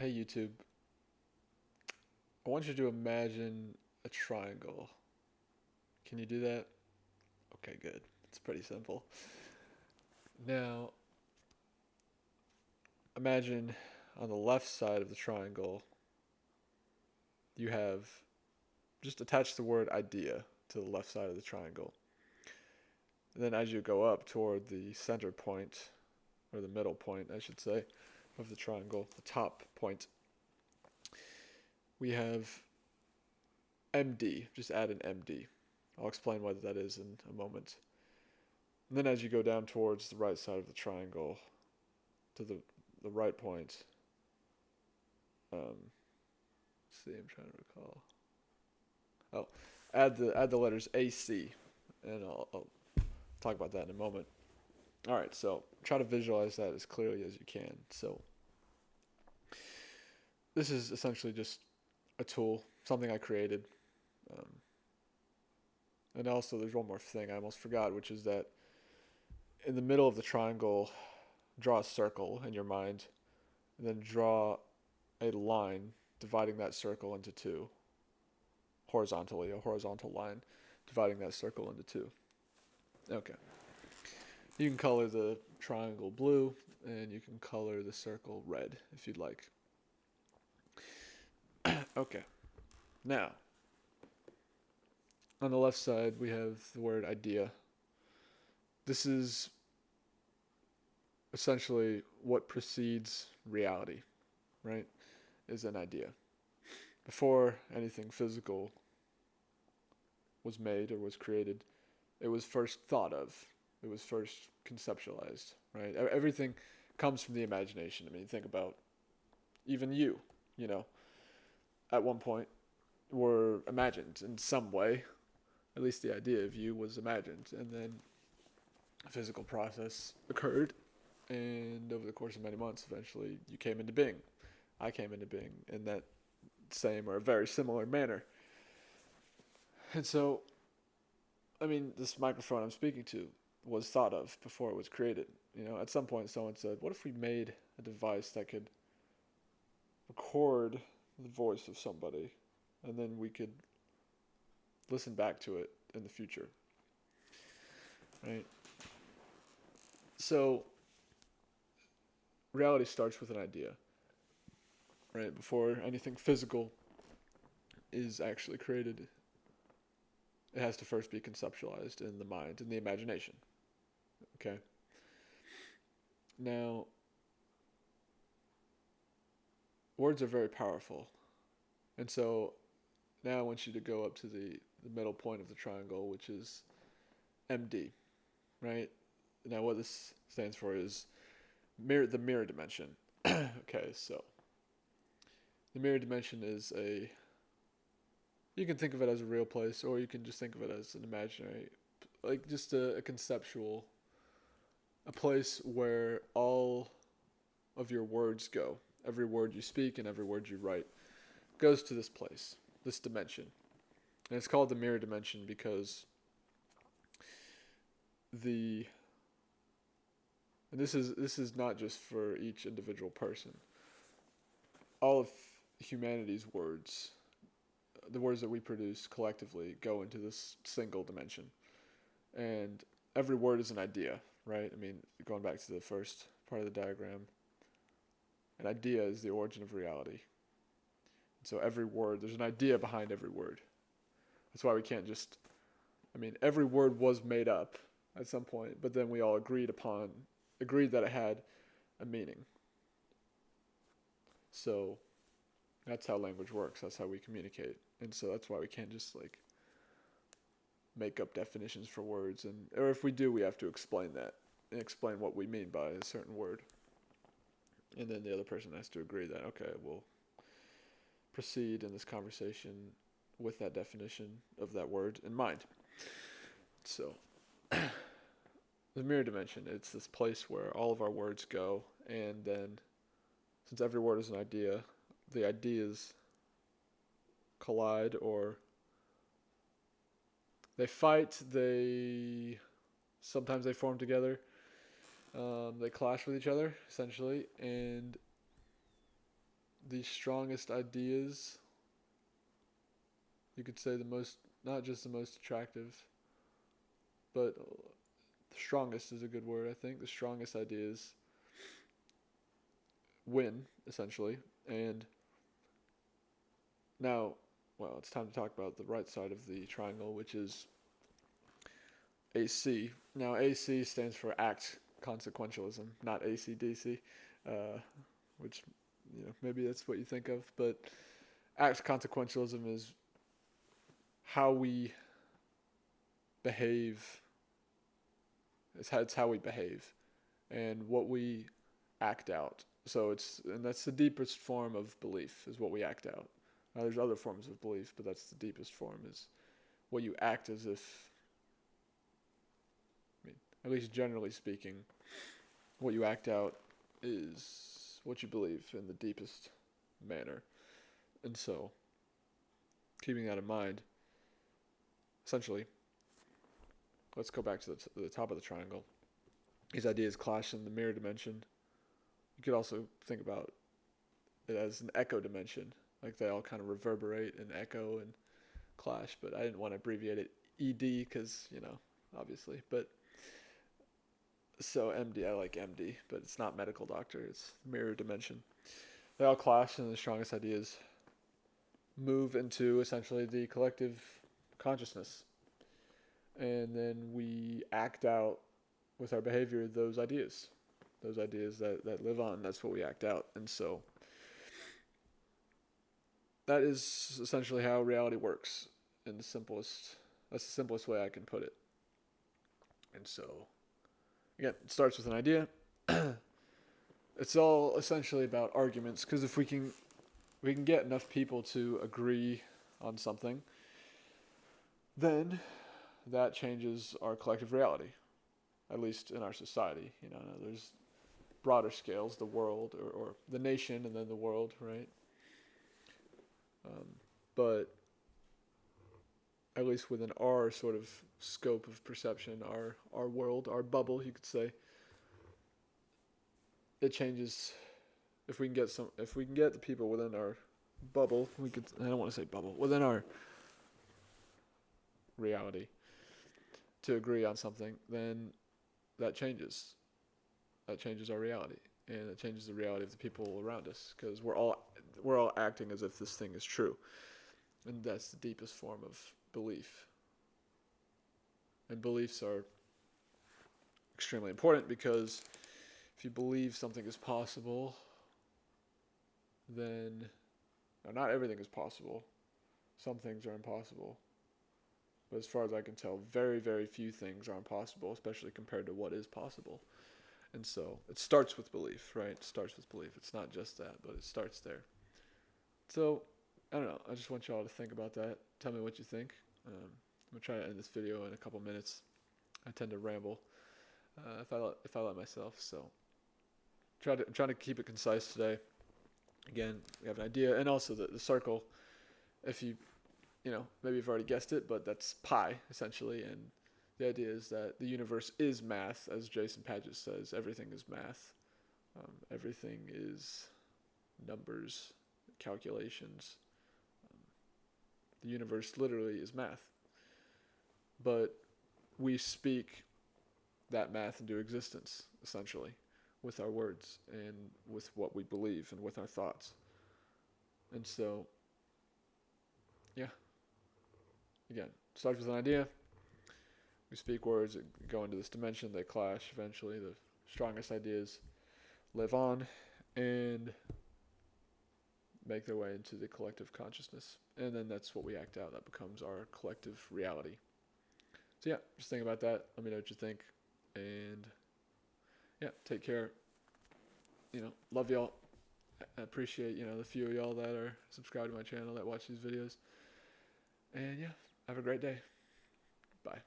Hey YouTube, I want you to imagine a triangle. Can you do that? Okay, good. It's pretty simple. Now, imagine on the left side of the triangle, you have just attach the word idea to the left side of the triangle. And then as you go up toward the center point, or the middle point, I should say, of the triangle, the top point, we have MD. Just add an MD. I'll explain what that is in a moment. And then as you go down towards the right side of the triangle, to the right point, let's see, I'm trying to recall. Oh, add the letters AC, and I'll talk about that in a moment. All right, so try to visualize that as clearly as you can. So this is essentially just a tool, something I created. Um, and also, there's one more thing I almost forgot, which is that in the middle of the triangle, draw a circle in your mind, and then draw a line dividing that circle into two horizontally, a horizontal line dividing that circle into two. Okay. You can color the triangle blue, and you can color the circle red if you'd like. Okay. Now, on the left side, we have the word idea. This is essentially what precedes reality, right? Is an idea. Before anything physical was made or was created, it was first thought of. It was first conceptualized, right? Everything comes from the imagination. I mean, think about even you know, at one point were imagined in some way. At least the idea of you was imagined. And then a physical process occurred. And over the course of many months, eventually you came into being. I came into being in that same or a very similar manner. And so, I mean, this microphone I'm speaking to was thought of before it was created. You know, at some point someone said, what if we made a device that could record the voice of somebody and then we could listen back to it in the future, right? So, reality starts with an idea, right? Before anything physical is actually created, it has to first be conceptualized in the mind, in the imagination, okay? Now, words are very powerful. And so now I want you to go up to the middle point of the triangle, which is MD, right? Now, what this stands for is the mirror dimension. Okay, so the mirror dimension is you can think of it as a real place, or you can just think of it as an imaginary, like just a conceptual, a place where all of your words go. Every word you speak and every word you write goes to this place, this dimension. And it's called the mirror dimension because the and this is not just for each individual person. All of humanity's words, the words that we produce collectively, go into this single dimension. And every word is an idea, right? I mean, going back to the first part of the diagram, an idea is the origin of reality. So every word, there's an idea behind every word. That's why we can't just, I mean, every word was made up at some point, but then we all agreed that it had a meaning. So that's how language works. That's how we communicate. And so that's why we can't just like make up definitions for words, and or if we do, we have to explain that and explain what we mean by a certain word. And then the other person has to agree that okay, we'll proceed in this conversation with that definition of that word in mind. So the mirror dimension, it's this place where all of our words go, and then since every word is an idea, the ideas collide or they fight, they sometimes they form together, they clash with each other essentially, and the strongest ideas, you could say the most, not just the most attractive, but the strongest is a good word, I think. The strongest ideas win, essentially. And now, well, it's time to talk about the right side of the triangle, which is AC. Now, AC stands for act consequentialism, not ACDC, uh, which, maybe that's what you think of. But act consequentialism is how we behave. It's how we behave and what we act out. So and that's the deepest form of belief is what we act out. Now, there's other forms of belief, but that's the deepest form is what you act as if, at least generally speaking, what you act out is what you believe in the deepest manner. And so, keeping that in mind, essentially, let's go back to the top of the triangle. These ideas clash in the mirror dimension. You could also think about it as an echo dimension. Like they all kind of reverberate and echo and clash, but I didn't want to abbreviate it ED because, obviously. But so MD, I like MD, but it's not medical doctor, it's mirror dimension. They all clash, and the strongest ideas move into essentially the collective consciousness. And then we act out with our behavior those ideas that live on. That's what we act out. And so that is essentially how reality works that's the simplest way I can put it. And so, again, it starts with an idea. It's all essentially about arguments, because if we can get enough people to agree on something, then that changes our collective reality, at least in our society. There's broader scales, the world, or the nation, and then the world, right? But at least within our sort of scope of perception, our world, our bubble, you could say, it changes. If we can get the people within our bubble, I don't want to say bubble, within our reality to agree on something, then that changes our reality, and it changes the reality of the people around us, because we're all acting as if this thing is true, and that's the deepest form of belief. And beliefs are extremely important, because if you believe something is possible, then not everything is possible. Some things are impossible. But as far as I can tell, very, very few things are impossible, especially compared to what is possible. And so it starts with belief, right? It starts with belief. It's not just that, but it starts there. So, I don't know. I just want y'all to think about that. Tell me what you think. I'm going to try to end this video in a couple minutes. I tend to ramble if I let myself. So, I'm trying to keep it concise today. Again, we have an idea. And also the circle, if maybe you've already guessed it, but that's pi, essentially. And the idea is that the universe is math, as Jason Paget says. Everything is math. Everything is numbers, calculations. The universe literally is math. But we speak that math into existence, essentially, with our words and with what we believe and with our thoughts. And so, yeah. Again, starts with an idea. We speak words that go into this dimension. They clash eventually. The strongest ideas live on and make their way into the collective consciousness. And then that's what we act out. That becomes our collective reality. So yeah, just think about that. Let me know what you think. And yeah, take care. Love y'all. I appreciate, the few of y'all that are subscribed to my channel, that watch these videos. And yeah, have a great day. Bye.